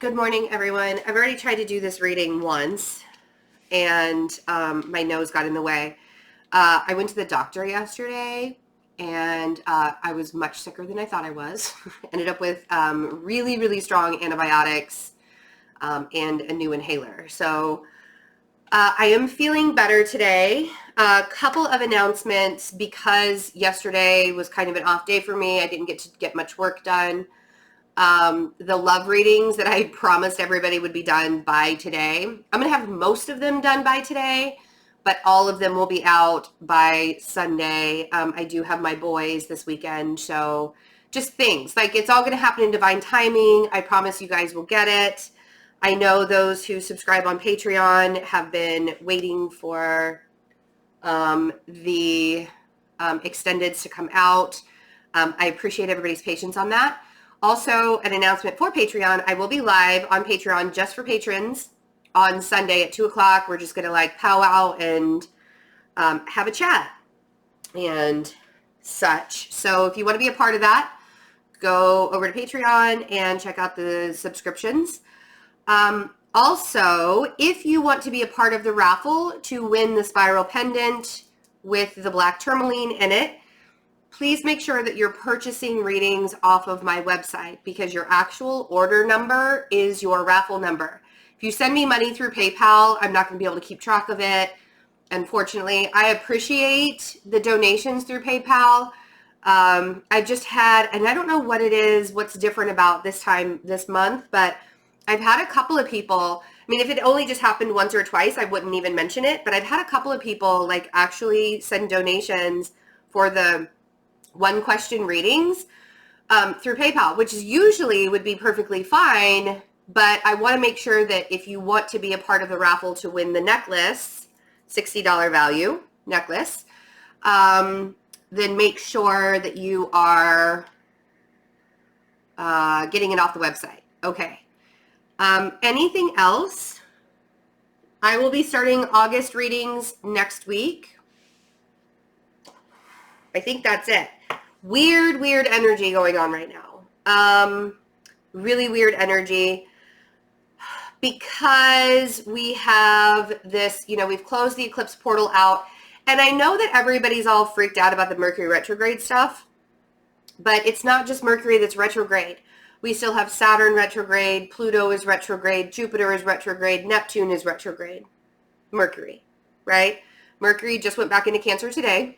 Good morning, everyone. I've already tried to do this reading once, and my nose got in the way. I went to the doctor yesterday, and I was much sicker than I thought I was. Ended up with really, really strong antibiotics and a new inhaler. So I am feeling better today. A couple of announcements because yesterday was kind of an off day for me. I didn't get to get much work done. The love readings that I promised everybody would be done by today. I'm going to have most of them done by today, but all of them will be out by Sunday. I do have my boys this weekend, so just things. Like, it's all going to happen in divine timing. I promise you guys will get it. I know those who subscribe on Patreon have been waiting for the extendeds to come out. I appreciate everybody's patience on that. Also, an announcement for Patreon. I will be live on Patreon just for patrons on Sunday at 2 o'clock. We're just going to like powwow and have a chat and such. So if you want to be a part of that, go over to Patreon and check out the subscriptions. Also, if you want to be a part of the raffle to win the spiral pendant with the black tourmaline in it, please make sure that you're purchasing readings off of my website because your actual order number is your raffle number. If you send me money through PayPal, I'm not going to be able to keep track of it. Unfortunately, I appreciate the donations through PayPal. I've just had, and I don't know what it is, what's different about this time this month, but I've had a couple of people, I mean, if it only just happened once or twice, I wouldn't even mention it, but I've had a couple of people like actually send donations for the one question readings through PayPal, which is usually would be perfectly fine, but I want to make sure that if you want to be a part of the raffle to win the necklace, $60 value necklace, then make sure that you are getting it off the website. Okay. Anything else? I will be starting August readings next week. I think that's it. Weird energy going on right now. Really weird energy because we have this, we've closed the eclipse portal out, and I know that everybody's all freaked out about the Mercury retrograde stuff, but it's not just Mercury that's retrograde. We still have Saturn retrograde, Pluto is retrograde, Jupiter is retrograde, Neptune is retrograde, Mercury, right? Mercury just went back into Cancer today.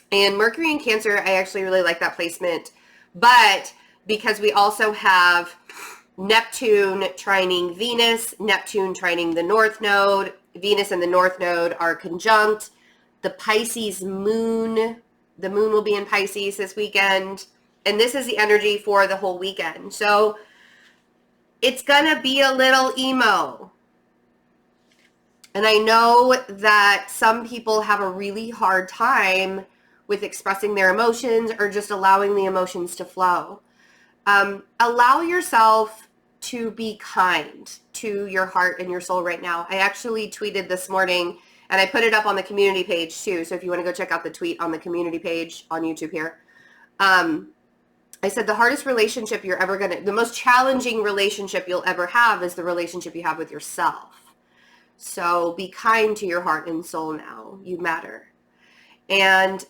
And Mercury in Cancer, I actually really like that placement. But because we also have Neptune trining Venus, Neptune trining the North Node, Venus and the North Node are conjunct. The Pisces moon, the moon will be in Pisces this weekend. And this is the energy for the whole weekend. So it's going to be a little emo. And I know that some people have a really hard time with expressing their emotions or just allowing the emotions to flow. Allow yourself to be kind to your heart and your soul right now. I actually tweeted this morning, and I put it up on the community page too. So if you want to go check out the tweet on the community page on YouTube here, I said the hardest relationship you're ever the most challenging relationship you'll ever have is the relationship you have with yourself. So be kind to your heart and soul now. You matter. And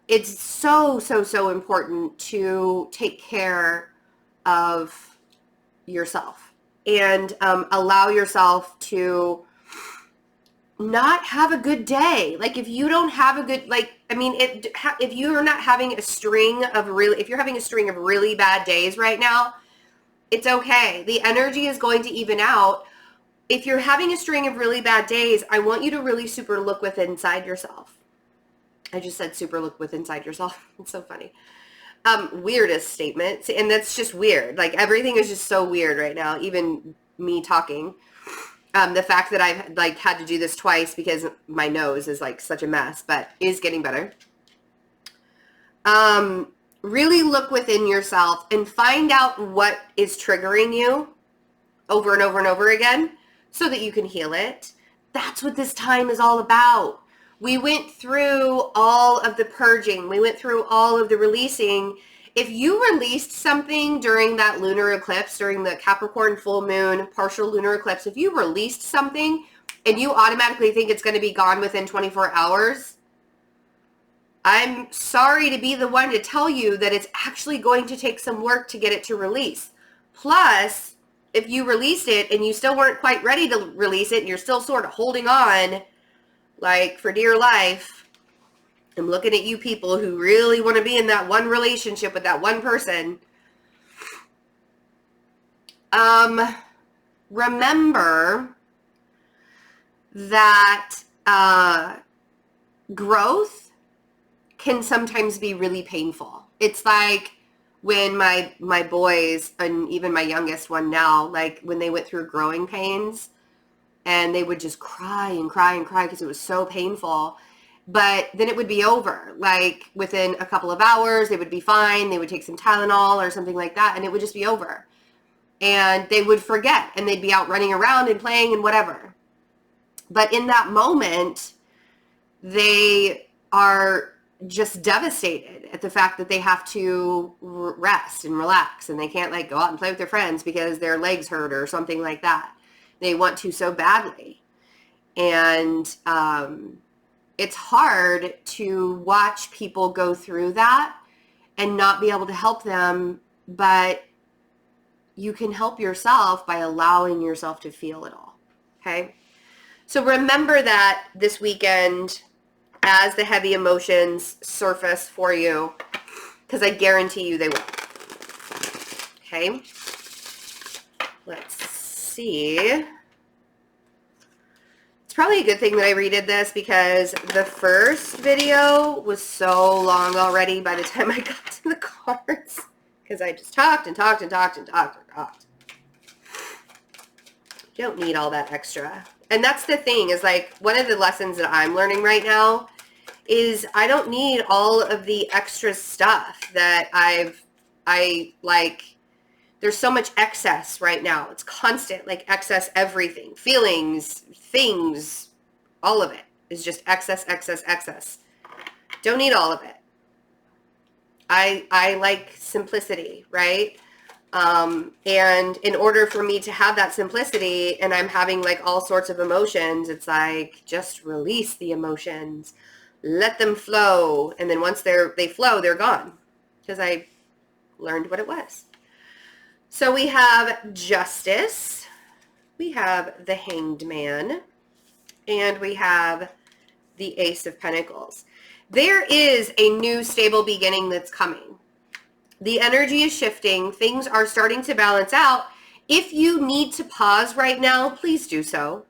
it's so important to take care of yourself and allow yourself to not have a good day. Like if you don't have a good, if you're not having a string of if you're having a string of really bad days right now, it's okay. The energy is going to even out. If you're having a string of really bad days, I want you to really super look within inside yourself. I just said super look within inside yourself. It's so funny. Weirdest statement. And that's just weird. Like everything is just so weird right now. Even me talking. The fact that I've had to do this twice because my nose is like such a mess, but is getting better. Really look within yourself and find out what is triggering you over and over and over again so that you can heal it. That's what this time is all about. We went through all of the purging. We went through all of the releasing, If you released something during that lunar eclipse, during the Capricorn full moon, partial lunar eclipse, if you released something and you automatically think it's going to be gone within 24 hours, I'm sorry to be the one to tell you that it's actually going to take some work to get it to release. Plus, if you released it and you still weren't quite ready to release it and you're still sort of holding on, like for dear life, I'm looking at you people who really want to be in that one relationship with that one person. Remember that growth can sometimes be really painful. It's like when my boys, and even my youngest one now, like when they went through growing pains and they would just cry and cry and cry because it was so painful. But then it would be over. Like within a couple of hours, they would be fine. They would take some Tylenol or something like that, and it would just be over. And they would forget, and they'd be out running around and playing and whatever. But in that moment, they are just devastated at the fact that they have to rest and relax, and they can't like go out and play with their friends because their legs hurt or something like that. They want to so badly. And it's hard to watch people go through that and not be able to help them, but you can help yourself by allowing yourself to feel it all, okay? So remember that this weekend as the heavy emotions surface for you, because I guarantee you they will, okay? Let's see. Probably a good thing that I redid this because the first video was so long already by the time I got to the cards, because I just talked and talked and talked and talked and talked. You don't need all that extra. And that's the thing, is like one of the lessons that I'm learning right now is I don't need all of the extra stuff that I like. There's so much excess right now. It's constant, like excess everything. Feelings, things, all of it is just excess, excess, excess. Don't need all of it. I like simplicity, right? And in order for me to have that simplicity and I'm having like all sorts of emotions, it's like just release the emotions. Let them flow. And then once they flow, they're gone. Because I learned what it was. So we have Justice, we have the Hanged Man, and we have the Ace of Pentacles. There is a new stable beginning that's coming. The energy is shifting. Things are starting to balance out. If you need to pause right now, please do so.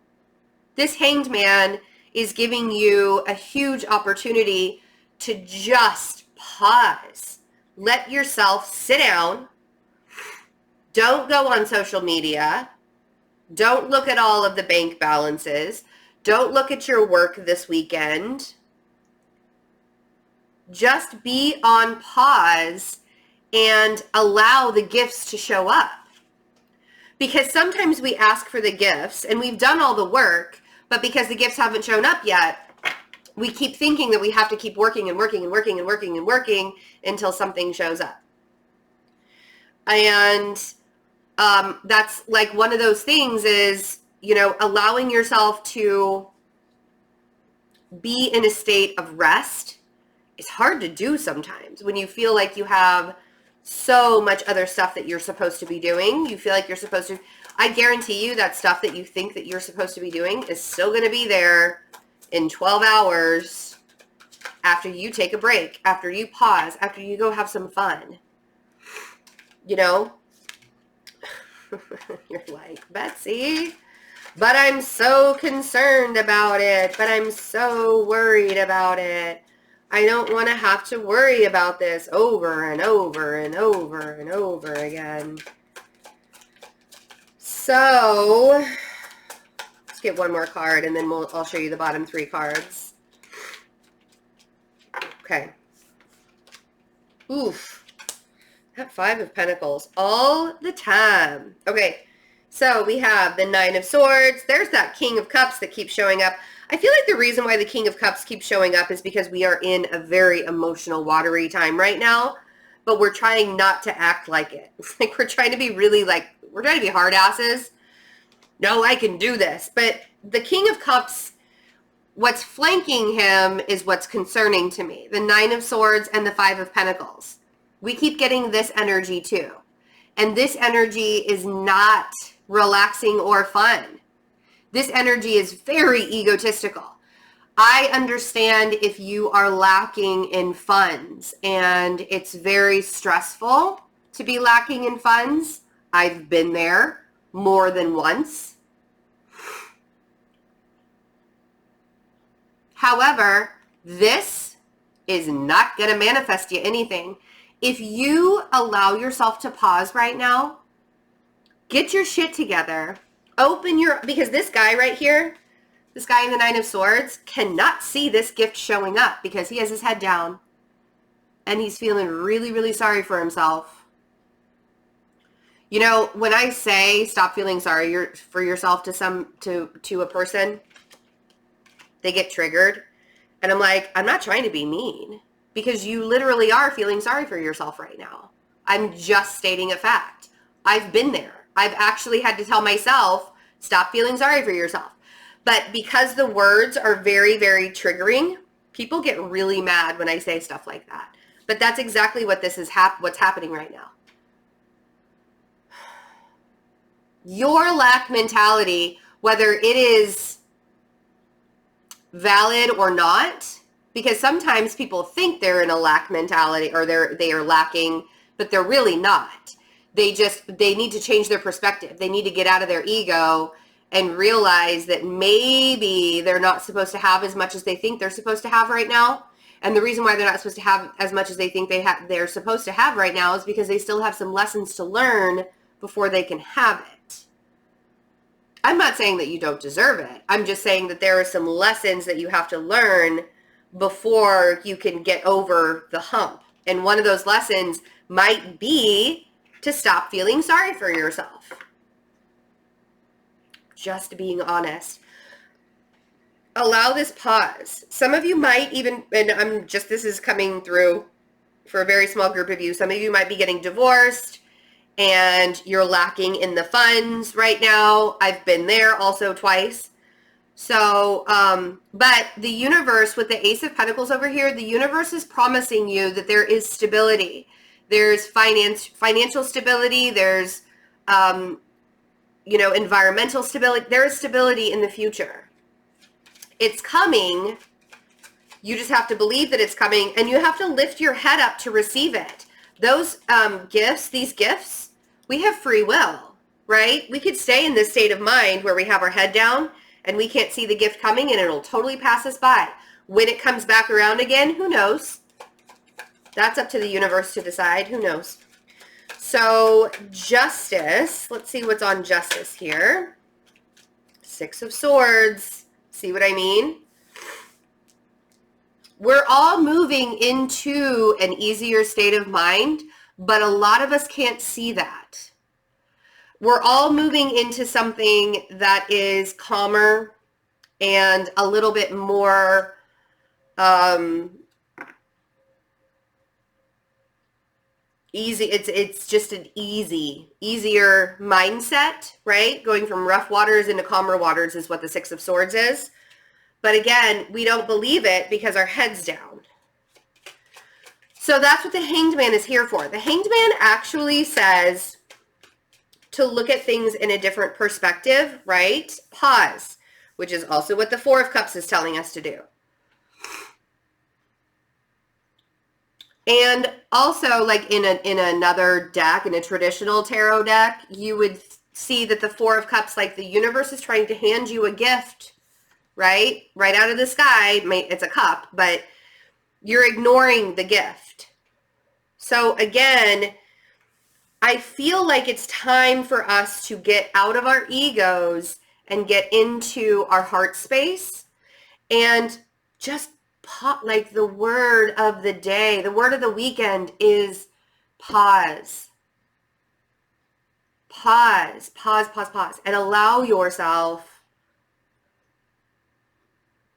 This Hanged Man is giving you a huge opportunity to just pause. Let yourself sit down. Don't go on social media. Don't look at all of the bank balances. Don't look at your work this weekend. Just be on pause and allow the gifts to show up. Because sometimes we ask for the gifts and we've done all the work, but because the gifts haven't shown up yet, we keep thinking that we have to keep working and working and working and working and working until something shows up. And that's like one of those things is, you know, allowing yourself to be in a state of rest is hard to do sometimes when you feel like you have so much other stuff that you're supposed to be doing. You feel like you're supposed to, I guarantee you that stuff that you think that you're supposed to be doing is still going to be there in 12 hours after you take a break, after you pause, after you go have some fun. You know? You're like, Betsy, but I'm so concerned about it, but I'm so worried about it. I don't want to have to worry about this over and over and over and over again. So let's get one more card and then I'll show you the bottom three cards. Okay. Oof. That Five of Pentacles all the time. Okay, so we have the Nine of Swords. There's that King of Cups that keeps showing up. I feel like the reason why the King of Cups keeps showing up is because we are in a very emotional, watery time right now. but we're trying not to act like it. Like we're trying to be really like, we're trying to be hard asses. No, I can do this. But the King of Cups, what's flanking him is what's concerning to me. The Nine of Swords and the Five of Pentacles. We keep getting this energy too. And this energy is not relaxing or fun. This energy is very egotistical. I understand if you are lacking in funds and it's very stressful to be lacking in funds. I've been there more than once. However, this is not going to manifest you anything. If you allow yourself to pause right now, get your shit together, because this guy right here, this guy in the Nine of Swords cannot see this gift showing up because he has his head down and he's feeling really, really sorry for himself. You know, when I say stop feeling sorry for yourself to a person, they get triggered. And I'm like, I'm not trying to be mean because you literally are feeling sorry for yourself right now. I'm just stating a fact. I've been there. I've actually had to tell myself, stop feeling sorry for yourself. But because the words are very, very triggering, people get really mad when I say stuff like that. But that's exactly what this is what's happening right now. Your lack mentality, whether it is valid or not, because sometimes people think they're in a lack mentality or they are lacking, but they're really not. They need to change their perspective. They need to get out of their ego and realize that maybe they're not supposed to have as much as they think they're supposed to have right now. And the reason why they're not supposed to have as much as they think they're supposed to have right now is because they still have some lessons to learn before they can have it. I'm not saying that you don't deserve it. I'm just saying that there are some lessons that you have to learn before you can get over the hump. And one of those lessons might be to stop feeling sorry for yourself. Just being honest. Allow this pause. Some of you might even, and this is coming through for a very small group of you. Some of you might be getting divorced and you're lacking in the funds right now. I've been there also twice. So, but the universe with the Ace of Pentacles over here, the universe is promising you that there is stability. There's financial stability. There's, environmental stability. There is stability in the future. It's coming. You just have to believe that it's coming, and you have to lift your head up to receive it. Those these gifts, we have free will, right? We could stay in this state of mind where we have our head down and we can't see the gift coming and it'll totally pass us by. When it comes back around again, who knows? That's up to the universe to decide. Who knows? So justice, let's see what's on justice here. Six of Swords. See what I mean? We're all moving into an easier state of mind, but a lot of us can't see that. We're all moving into something that is calmer and a little bit more easy. It's just an easier mindset, right? Going from rough waters into calmer waters is what the Six of Swords is. But again, we don't believe it because our head's down. So that's what the Hanged Man is here for. The Hanged Man actually says to look at things in a different perspective, right? Pause, which is also what the Four of Cups is telling us to do. And also, like in another deck, in a traditional tarot deck, you would see that the Four of Cups, like the universe is trying to hand you a gift, right? Right out of the sky. It's a cup, but you're ignoring the gift. So again, I feel like it's time for us to get out of our egos and get into our heart space and just like the word of the day, the word of the weekend is pause. Pause, pause, pause, pause, and allow yourself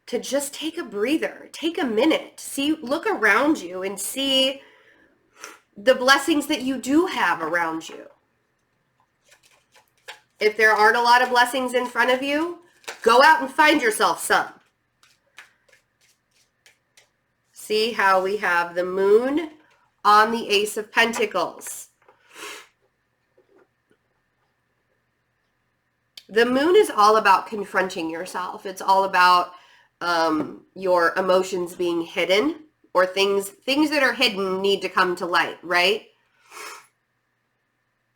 to just take a breather, take a minute, look around you and see the blessings that you do have around you. If there aren't a lot of blessings in front of you, go out and find yourself some. See how we have the Moon on the Ace of Pentacles. The Moon is all about confronting yourself. It's all about your emotions being hidden, or things that are hidden need to come to light, right?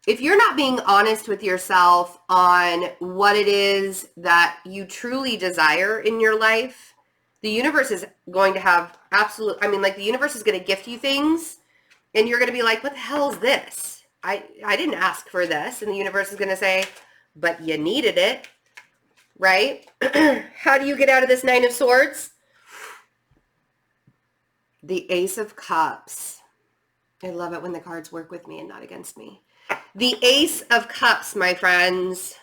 If you're not being honest with yourself on what it is that you truly desire in your life, the universe is going to have the universe is going to gift you things, and you're going to be like, what the hell is this? I didn't ask for this. And the universe is going to say, but you needed it, right? How do you get out of this Nine of Swords? The Ace of Cups. I love it when the cards work with me and not against me. The Ace of Cups, my friends.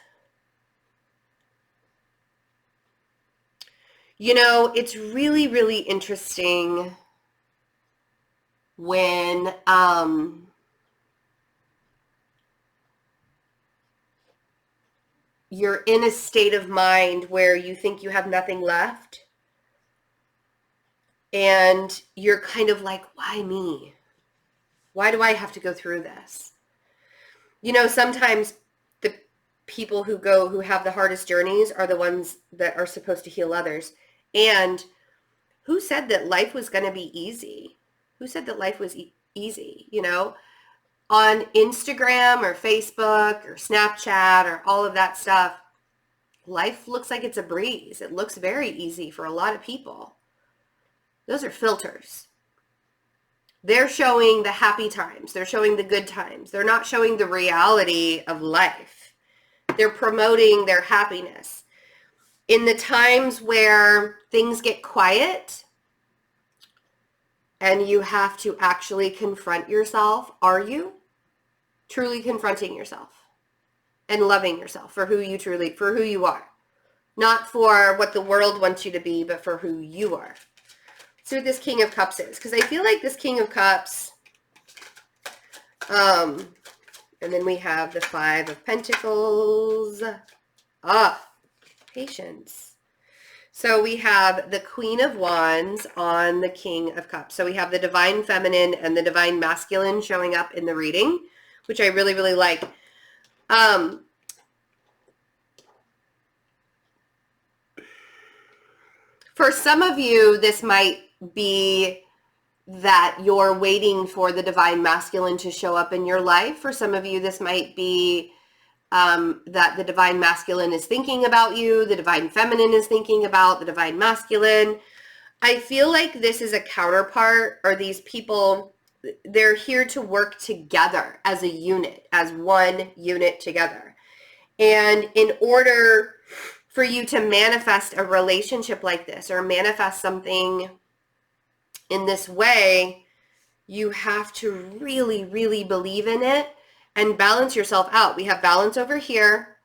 You know, it's really, really interesting when you're in a state of mind where you think you have nothing left, and you're kind of like, why me? Why do I have to go through this? You know, sometimes the people who have the hardest journeys are the ones that are supposed to heal others. And who said that life was going to be easy? Who said that life was easy? You know, on Instagram or Facebook or Snapchat or all of that stuff, life looks like it's a breeze. It looks very easy for a lot of people. Those are filters. They're showing the happy times. They're showing the good times. They're not showing the reality of life. They're promoting their happiness. In the times where things get quiet and you have to actually confront yourself, are you truly confronting yourself and loving yourself for who you are? Not for what the world wants you to be, but for who you are. See what this King of Cups is, because I feel like this King of Cups, and then we have the Five of Pentacles. Patience. So we have the Queen of Wands on the King of Cups. So we have the Divine Feminine and the Divine Masculine showing up in the reading, which I really, really like. For some of you, this might be that you're waiting for the Divine Masculine to show up in your life. For some of you, this might be that the Divine Masculine is thinking about you, the Divine Feminine is thinking about the Divine Masculine. I feel like this is a counterpart, or these people, they're here to work together as a unit, as one unit together. And in order for you to manifest a relationship like this, or manifest something in this way, you have to really, really believe in it and balance yourself out. We have balance over here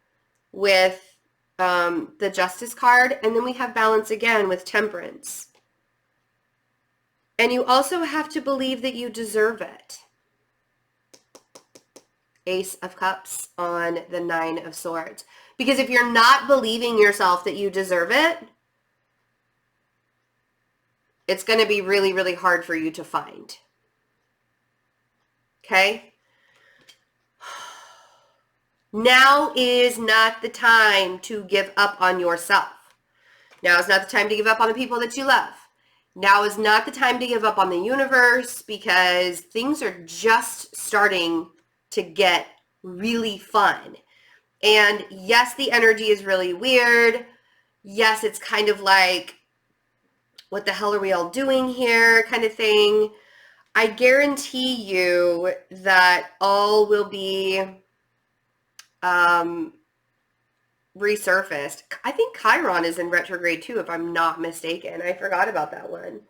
with the Justice card, and then we have balance again with Temperance. And you also have to believe that you deserve it. Ace of Cups on the Nine of Swords. Because if you're not believing yourself that you deserve it, it's going to be really, really hard for you to find. Okay? Now is not the time to give up on yourself. Now is not the time to give up on the people that you love. Now is not the time to give up on the universe, because things are just starting to get really fun. And yes, the energy is really weird. Yes, it's kind of like, what the hell are we all doing here kind of thing. I guarantee you that all will be resurfaced. I think Chiron is in retrograde too, if I'm not mistaken. I forgot about that one.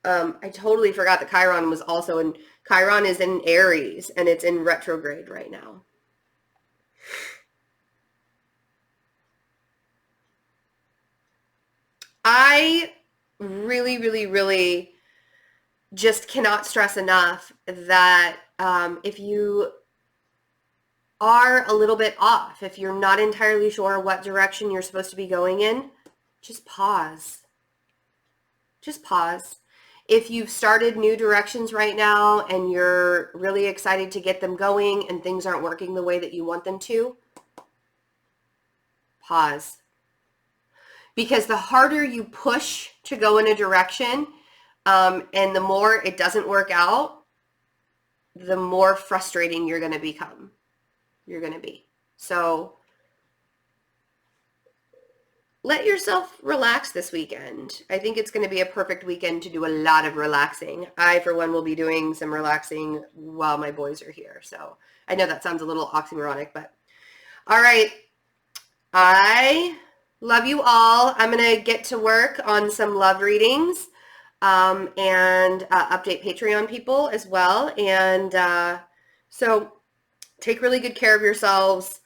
I totally forgot that Chiron was also in, Chiron is in Aries, and it's in retrograde right now. I really, really, really just cannot stress enough that If you are a little bit off, if you're not entirely sure what direction you're supposed to be going in, just pause. Just pause. If you've started new directions right now and you're really excited to get them going and things aren't working the way that you want them to, pause. Because the harder you push to go in a direction, and the more it doesn't work out, the more frustrating you're going to become. You're going to be. So let yourself relax this weekend. I think it's going to be a perfect weekend to do a lot of relaxing. I, for one, will be doing some relaxing while my boys are here. So I know that sounds a little oxymoronic, but all right. I love you all. I'm going to get to work on some love readings and update Patreon people as well. And so take really good care of yourselves.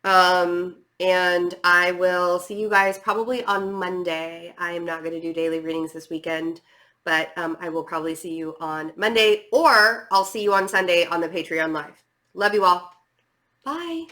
And I will see you guys probably on Monday. I am not going to do daily readings this weekend, but I will probably see you on Monday, or I'll see you on Sunday on the Patreon Live. Love you all. Bye.